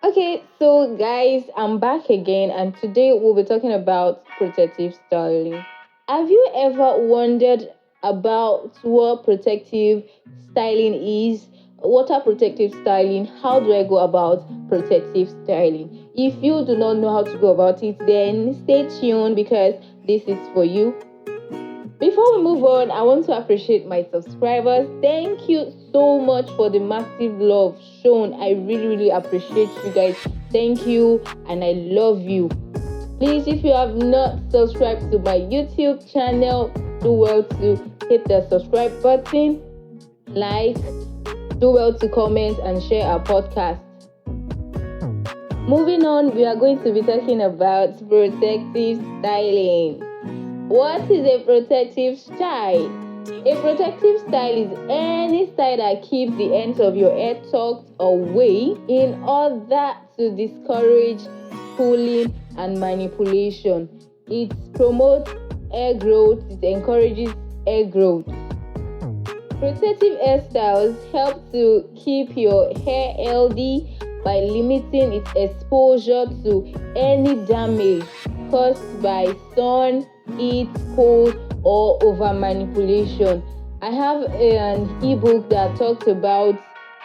Okay, so guys, I'm back again, and today we'll be talking about protective styling. Have you ever wondered about what protective styling is? What are protective styling? How do I go about protective styling? If you do not know how to go about it, then stay tuned because this is for you. Before we move on, I want to appreciate my subscribers. Thank you so much for the massive love shown. I really, really appreciate you guys. Thank you, and I love you. Please, if you have not subscribed to my YouTube channel, do well to hit the subscribe button, like, do well to comment, and share our podcast. Moving on, we are going to be talking about protective styling. What is a protective style? A protective style is any style that keeps the ends of your hair tucked away in order to discourage pulling and manipulation. It promotes hair growth, it encourages hair growth. Protective hairstyles help to keep your hair healthy by limiting its exposure to any damage caused by sun, heat, cold, or over manipulation. I have an ebook that talks about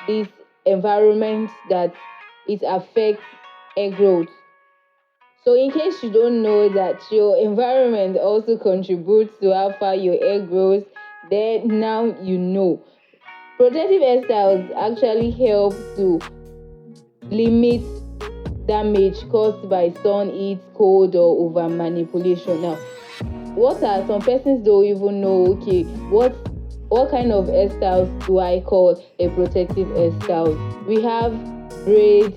this environment that it affects hair growth. So, in case you don't know that your environment also contributes to how far your hair grows, then now you know. Protective hairstyles actually help to limit damage caused by sun, heat, cold, or over manipulation. Now, what are some persons don't even know? Okay, what kind of hairstyles do I call a protective hairstyle? We have braids.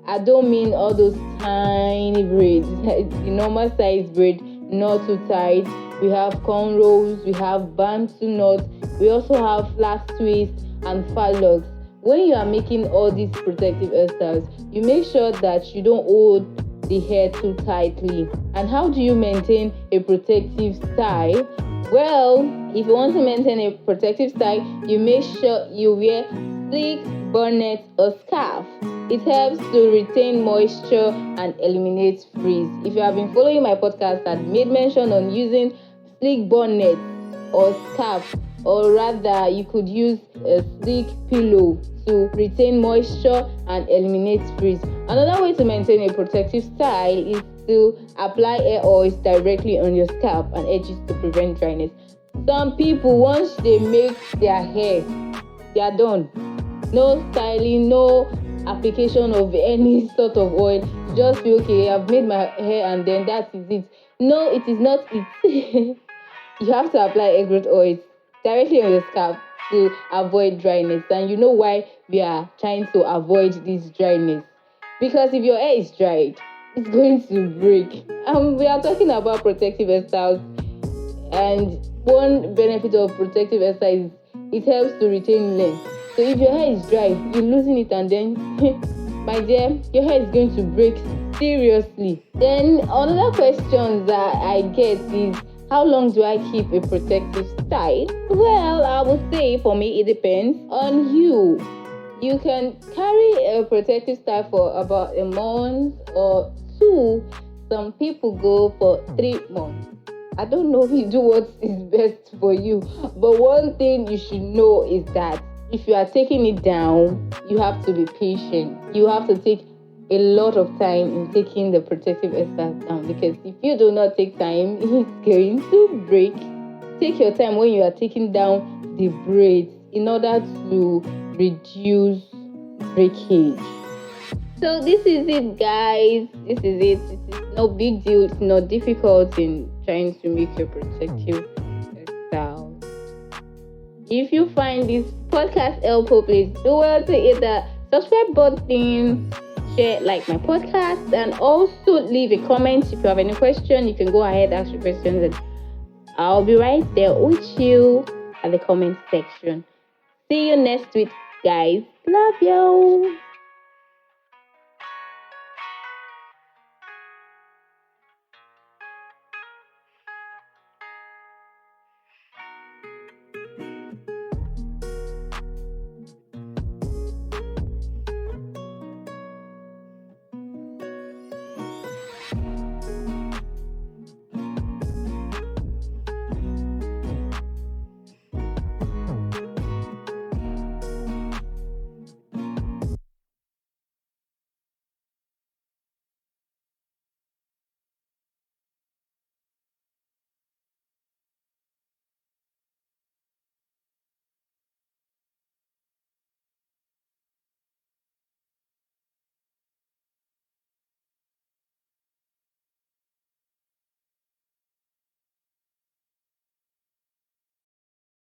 I don't mean all those tiny braids, the normal size braid, not too tight. We have cornrows, we have Bantu Knot, we also have flat twist and fat locks. When you are making all these protective hairstyles, you make sure that you don't hold the hair too tightly. And how do you maintain a protective style? Well, if you want to maintain a protective style, you make sure you wear slik, bonnet, or scarf. It helps to retain moisture and eliminate frizz. If you have been following my podcast, I've made mention on using slik bonnet or scarf, or rather you could use a slik pillow to retain moisture and eliminate frizz. Another way to maintain a protective style is to apply hair oils directly on your scalp and edges to prevent dryness. Some people, once they make their hair, they are done. No styling, no application of any sort of oil. Just feel okay, I've made my hair and then that is it. No, it is not it. You have to apply hair growth oils directly on your scalp to avoid dryness. And you know why we are trying to avoid this dryness? Because if your hair is dried, it's going to break. We are talking about protective hairstyles, and one benefit of protective hairstyles is it helps to retain length. So if your hair is dry, you're losing it, and then, my dear, your hair is going to break seriously. Then another question that I get is, how long do I keep a protective style? Well, I would say for me, it depends on you. You can carry a protective style for about a month or two. Some people go for 3 months. I don't know if you do what is best for you, but one thing you should know is that if you are taking it down, you have to be patient. You have to take a lot of time in taking the protective hairstyle down, because if you do not take time, it's going to break. Take your time when you are taking down the braids in order to reduce breakage. So this is it, guys. This is it. It is no big deal. It's not difficult in trying to make your protective hairstyle. If you find this podcast helpful, please do well to hit the subscribe button, share, like my podcast, and also leave a comment. If you have any question, you can go ahead, ask your questions, and I'll be right there with you at the comment section. See you next week, guys. Love you.